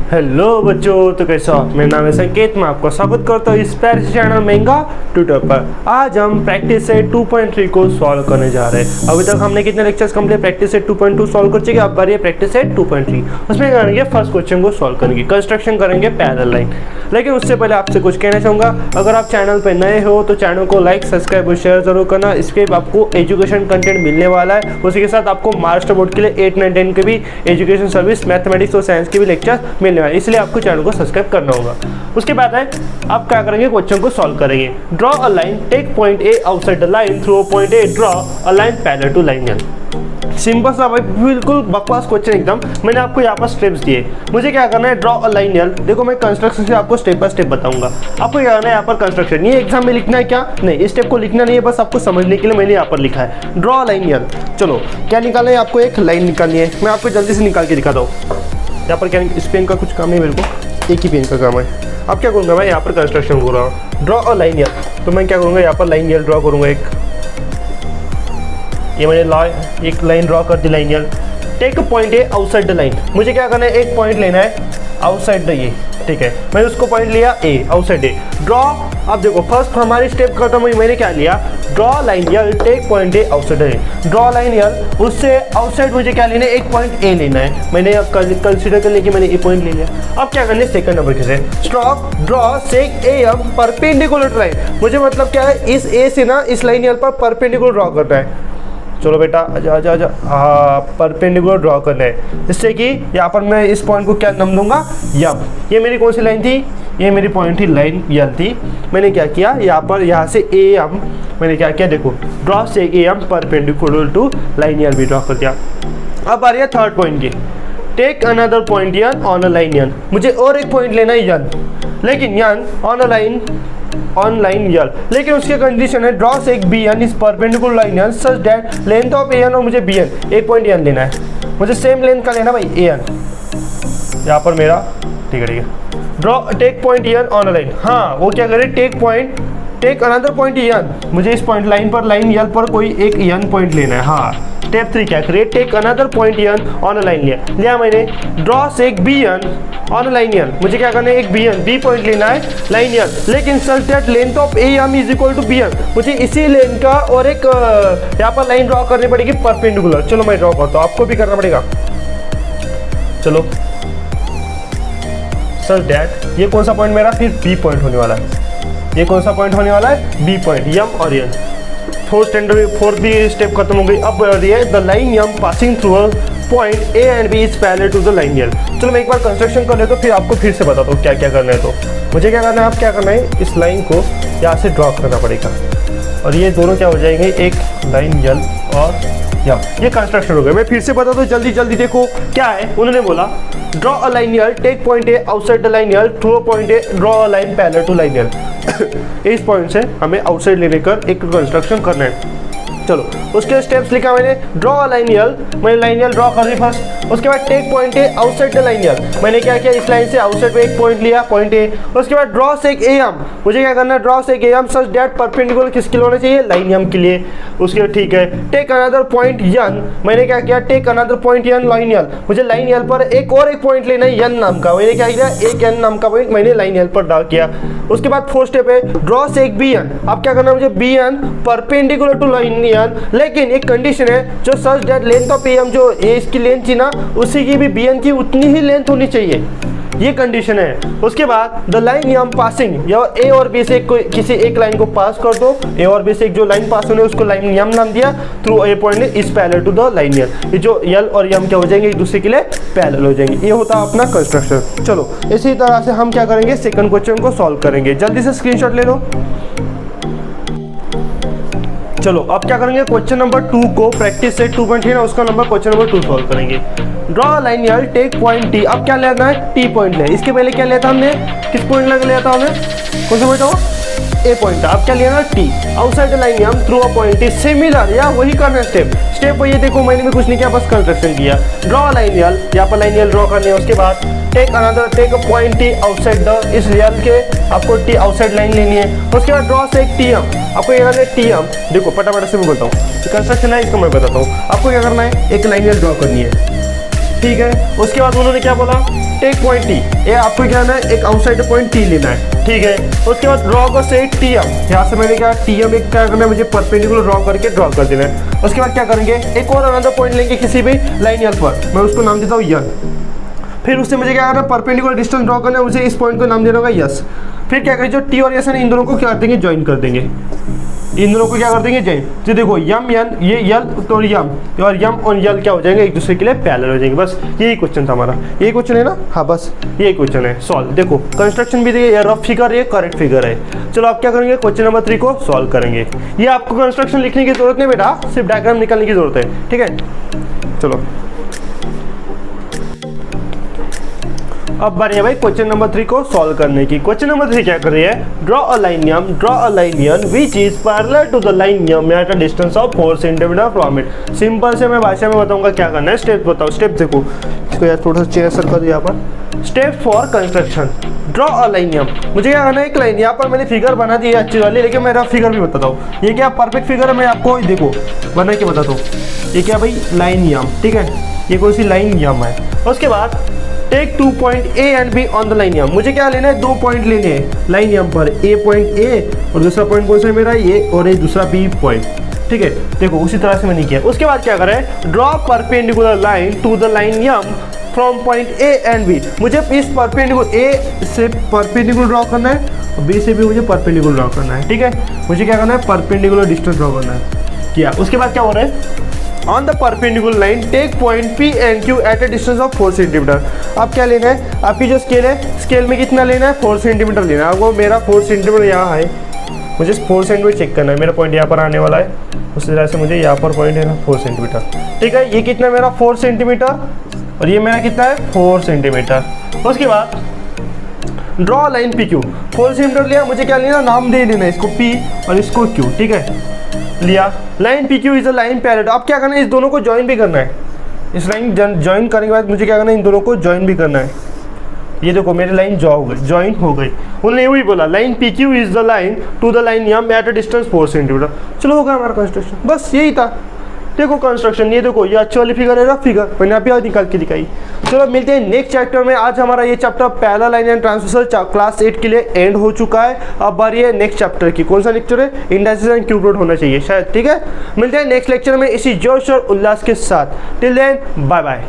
Hello बच्चों, तो कैसे हो? मेरा नाम है संकेत। मैं आपका स्वागत करता हूँ इस प्यारे से चैनल मेंगा ट्यूटर पर। आज हम प्रैक्टिस सेट 2.3 को सॉल्व करने जा रहे हैं। अभी तक हमने कितने lectures complete practice set 2.2 solve कर चुके। अब बारी है प्रैक्टिस सेट 2.3। उसमें करेंगे फर्स्ट क्वेश्चन को सॉल्व करेंगे, कंस्ट्रक्शन करेंगे पैरेलल लाइन। लेकिन उससे पहले आपसे कुछ कहना चाहूँगा, अगर आप चैनल पर नए हो तो चैनल को लाइक, सब्सक्राइब और शेयर जरूर करना। इसके आपको एजुकेशन कंटेंट मिलने वाला है। उसी के साथ आपको महाराष्ट्र बोर्ड के लिए 8, 9, 10 के भी एजुकेशन सर्विस, मैथमेटिक्स और साइंस के भी लेक्चर मिलने वाले, इसलिए आपको चैनल को सब्सक्राइब करना होगा। उसके बाद है आप क्या करेंगे, क्वेश्चन को सॉल्व करेंगे। Draw a line, take point A outside the line through a point A, draw a line parallel to line L. Simple सा भाई, बिल्कुल बकवास क्वेश्चन एकदम। मैंने आपको यहाँ पर स्टेप्स दिए, मुझे क्या करना है, ड्रॉ अ लाइन एल। देखो मैं कंस्ट्रक्शन से आपको स्टेप बाय स्टेप बताऊंगा। आपको क्या करना है, यहाँ पर कंस्ट्रक्शन, ये एग्जाम में लिखना है क्या नहीं, इस स्टेप को लिखना नहीं है, बस आपको समझने के लिए मैंने यहाँ पर लिखा है ड्रॉ अ लाइन एल। चलो क्या निकालना है, आपको एक लाइन निकालनी है। मैं आपको जल्दी से निकाल के दिखाता हूँ। यहाँ पर क्या, इस पेन का कुछ काम नहीं, मेरे को एक ही पेन का काम है। अब क्या करूँगा, मैं यहाँ पर कंस्ट्रक्शन हो रहा हूँ, ड्रॉ अ लाइन एल। तो मैं क्या करूँगा, यहाँ पर लाइन एल ड्रॉ करूँगा एक। ये मैंने एक लाइन ड्रॉ कर दी, line L. Take a point A outside the line, मुझे क्या करना है, एक पॉइंट लेना है आउटसाइड द ए, ठीक है। मैंने उसको पॉइंट लिया ए, आउटसाइड ए, ड्रॉ। अब देखो फर्स्ट हमारी स्टेप खत्म हुई, मैंने क्या लिया, draw line L, take point A outside A, draw line L. उससे आउटसाइड मुझे क्या लेना है, एक पॉइंट ए लेना है। मैंने अब कंसीडर कर लिया कि मैंने ए पॉइंट ले लिया। अब क्या करना है, सेकंड नंबर के से स्ट्रोक ड्रॉ सेक A M perpendicular to line. मुझे मतलब क्या है, इस ए से ना इस लाइन एल पर परपेंडिकुलर ड्रॉ करना है। चलो बेटा आजा आजा आजा, हाँ परपेंडिकुलर ड्रॉ करना है, जिससे कि यहाँ पर मैं इस पॉइंट को क्या नाम दूंगा, यम। ये मेरी कौन सी लाइन थी, ये मेरी पॉइंट थी लाइन यल थी। मैंने क्या किया, यहाँ पर यहाँ से ए एम मैंने क्या किया, देखो ड्रॉ से A M perpendicular to line L भी ड्रॉ कर दिया। अब आ रही है थर्ड पॉइंट की, take another point N on a line N. मुझे और एक पॉइंट लेना है यन, लेकिन यन ऑन लाइन यल, लेकिन उसके कंडीशन है ड्रॉ से एक B N is perpendicular line N such that length of A N, और मुझे बी एन एक पॉइंट एन लेना है। मुझे सेम लेंथ का लेना भाई, ए एन यहाँ पर मेरा, ठीक है। Draw take point N on a line, हाँ वो क्या करे, टेक अनदर पॉइंट एन। मुझे इस पॉइंट लाइन पर, लाइन यल पर कोई एक एन पॉइंट लेना है। हाँ स्टेप 3 क्या करे, take another point N on a line लिया मैंने। ड्रॉ से एक B N on a line L, मुझे क्या करना है, एक बी पॉइंट लेना है लाइन एल, लेकिन such that length of A M is equal to B N. मुझे इसी लेंथ का और एक यहाँ पर लाइन ड्रॉ करनी पड़ेगी परपेंडिकुलर। चलो मैं ड्रॉ करता हूँ, आपको भी करना पड़ेगा। चलो सच दैट, ये कौन सा पॉइंट मेरा फिर बी पॉइंट होने वाला है। ये कौन सा पॉइंट होने वाला है, बी पॉइंट, यम और एन। फोर्थ भी स्टेप खत्म हो गई। अब the line M passing through a point A and B is parallel to the line L. चलो मैं एक बार कंस्ट्रक्शन कर लेता हूँ, फिर आपको फिर से बताता हूँ क्या क्या करना है। तो मुझे क्या करना है, आप क्या करना है, इस लाइन को यहाँ से ड्रॉ करना पड़ेगा, और ये दोनों क्या हो जाएंगे, एक लाइन एल और यम। ये कंस्ट्रक्शन हो गया। मैं फिर से बताता हूँ जल्दी जल्दी। देखो क्या है, उन्होंने बोला draw a line L, take point A outside the line L through a point A, draw a line parallel to line L. इस पॉइंट से हमें आउटसाइड लेने कर एक कंस्ट्रक्शन करना है। चलो उसके स्टेप्स लिखा मैंने, ड्रॉ अ लाइन एल, मैंने लाइन एल ड्रॉ कर दी फर्स्ट। उसके बाद take point A outside the line L, मैंने क्या किया, इस लाइन से आउटसाइड पे एक पॉइंट लिया, पॉइंट ए। उसके बाद ड्रॉ से एक ए एम, मुझे क्या करना है, ड्रॉ से एक A am such that perpendicular किसके लिए होना चाहिए, लाइन एम के लिए। उसके ठीक है, टेक अनदर पॉइंट यन, मैंने क्या किया, टेक अनदर पॉइंट यन लाइन एल, मुझे लाइन एल पर एक और एक पॉइंट लेना है यन नाम का। मैंने क्या किया, एक एन नाम का पॉइंट मैंने लाइन एल पर ड्रॉ किया। उसके बाद फोर्थ स्टेप है ड्रॉ से एक बी एन। अब क्या करना है, मुझे B N perpendicular to line N, लेकिन एक कंडीशन है जो such that length of A M, जो ए इसकी लेंथ थी ना, उसी की भी बी एन की उतनी ही लेंथ होनी चाहिए, ये कंडीशन है। उसके बाद द लाइन यम पासिंग, या ए और बी से किसी एक लाइन को पास कर दो, ए और बी से एक जो लाइन पास होने उसको लाइन यम नाम दिया, through A point is parallel to the line L. ये जो यल और यम क्या हो जाएंगे, एक दूसरे के लिए पैरेलल हो जाएंगे। ये होता है अपना कंस्ट्रक्शन। चलो इसी तरह से हम क्या करेंगे, सेकंड क्वेश्चन को सॉल्व करेंगे। जल्दी से स्क्रीनशॉट ले लो। चलो अब क्या करेंगे, क्वेश्चन नंबर 2 को प्रैक्टिस सेट 2.3 है, उसका नंबर क्वेश्चन नंबर 2 सॉल्व करेंगे। ड्रॉ लाइन यल, टेक पॉइंट टी। अब क्या लेना है, टी पॉइंट ले। इसके पहले क्या लेता हमने, किस पॉइंट लगा लिया था हमने, कौन सा पॉइंट था, ए पॉइंट था। अब क्या लेना, T outside the line M through a point T, similar, या वही करना स्टेप वही है। देखो मैंने भी कुछ नहीं किया, बस कंस्ट्रक्शन किया। ड्रॉ लाइन यल, यहाँ पर लाइन यल ड्रॉ करनी है। उसके बाद take a point T outside the, इस यल के आपको टी आउटसाइड लाइन लेनी है। उसके बाद ड्रॉ से एक टी एम, आपको ये करना है टी एम। देखो फटाफट से मैं बोलता हूँ, कंस्ट्रक्शन है इसको मैं बताता हूँ। आपको क्या करना है, एक लाइन ड्रॉ करनी है, ठीक है। उसके बाद उन्होंने क्या बोला, टेक पॉइंट टी, ये आपको क्या करना है, एक आउटसाइड पॉइंट टी लेना है, ठीक है। उसके बाद ड्रॉ कर से टी एम, यहाँ से मैंने क्या टी एम एक क्या करना है, मुझे परपेंडिकुलर ड्रॉ करके ड्रॉ कर देना है। उसके बाद क्या करेंगे, एक और अनदर पॉइंट लेंगे किसी भी लाइन यल पर, मैं उसको नाम देता हूँ यल। फिर उससे मुझे क्या करना है, परपेंडिकुलर डिस्टेंस ड्रॉ करना है, मुझे इस पॉइंट को नाम देना होगा यस। फिर क्या करेंगे, जो टी और यस है इन दोनों को क्या कर देंगे, ज्वाइन कर देंगे, इन दोनों को क्या कर देंगे, ज्वाइन। तो देखो यम यन, ये यल तो यम, और यम और यल क्या हो जाएंगे, एक दूसरे के लिए पैरेलल हो जाएंगे। बस यही क्वेश्चन था हमारा, यही क्वेश्चन है ना, हाँ बस यही क्वेश्चन है, सॉल्व। देखो कंस्ट्रक्शन भी देखिए, ये रफ फिगर है, करेक्ट फिगर है। चलो आप क्या करेंगे, क्वेश्चन नंबर 3 को सॉल्व करेंगे। ये आपको कंस्ट्रक्शन लिखने की जरूरत नहीं बेटा, सिर्फ डायग्राम निकालने की जरूरत है, ठीक है। चलो अब बारी है भाई क्वेश्चन नंबर 3 को सॉल्व करने की। क्वेश्चन नंबर 3 क्या कर रही है, draw a line M, draw a line N which is parallel to the line M at a distance of 4 centimetre from it. Simple से मैं भाषा में बताऊंगा क्या करना है, स्टेप बताओ। स्टेप देखो, इसको यार थोड़ा सा चेयर सर्कल यहाँ पर। Step for construction, draw a line M, मुझे क्या करना है, एक लाइन यहाँ पर मैंने फिगर बना दी है अच्छी वाली, लेकिन मेरा फिगर भी बताता हूँ। ये क्या परफेक्ट फिगर है, मैं आपको देखो बना के बताता हूँ। ये क्या भाई, लाइन यम, ठीक है, ये कौन सी लाइन यम है। उसके बाद take 2 point A and B on the line M, मुझे क्या लेना है, 2 पॉइंट लेने हैं लाइन यम पर, ए पॉइंट ए और दूसरा पॉइंट कौन सा है मेरा, ये, और ये दूसरा बी पॉइंट, ठीक है। देखो उसी तरह से मैंने किया। उसके बाद क्या करें, draw perpendicular line to the line M from point A and B, मुझे इस परपेंडिकुलर ए से परपेंडिकुलर ड्रॉ करना है, बी से भी मुझे परपेंडिकुलर ड्रॉ करना है, ठीक है। मुझे क्या करना है, परपेंडिकुलर डिस्टेंस ड्रॉ करना है, किया। उसके बाद क्या हो रहा है, on the perpendicular line take point P and Q at a distance of 4 centimetre. अब क्या लेना है, आपकी जो स्केल है, स्केल में कितना लेना है, 4 सेंटीमीटर लेना है। वो मेरा 4 सेंटीमीटर यहाँ है, मुझे 4 सेंटीमीटर चेक करना है, मेरा पॉइंट यहाँ पर आने वाला है, उसी तरह से मुझे यहाँ पर पॉइंट है ना 4 सेंटीमीटर, ठीक है। ये कितना मेरा 4 सेंटीमीटर और ये मेरा कितना है 4 सेंटीमीटर। उसके बाद draw line P Q, 4 centimetre लिया, मुझे क्या लेना, नाम दे देना इसको पी और इसको क्यू, ठीक है, लिया। Line P Q is a line parallel, अब क्या करना है, इस दोनों को ज्वाइन भी करना है। इस लाइन ज्वाइन करने के बाद मुझे क्या करना है, इन दोनों को ज्वाइन भी करना है। ये देखो मेरी लाइन ज्वाइन हो गई। उन्होंने वही बोला, line P Q is the line to the line M at a distance 4 centimetre. चलो हो गया हमारा कंस्ट्रक्शन, बस यही था। देखो कंस्ट्रक्शन, ये देखो ये अच्छी वाली फिगर है, रफ फिगर मैंने अभी और निकाल के दिखाई। चलो मिलते हैं नेक्स्ट चैप्टर में। आज हमारा ये chapter parallel line and transversal class 8 के लिए एंड हो चुका है। अब बारी है नेक्स्ट चैप्टर की। कौन सा लेक्चर है, इंडाइसिस एंड क्यूब रूट होना चाहिए शायद, ठीक है। मिलते हैं नेक्स्ट लेक्चर में इसी जोश और उल्लास के साथ। Till then bye bye.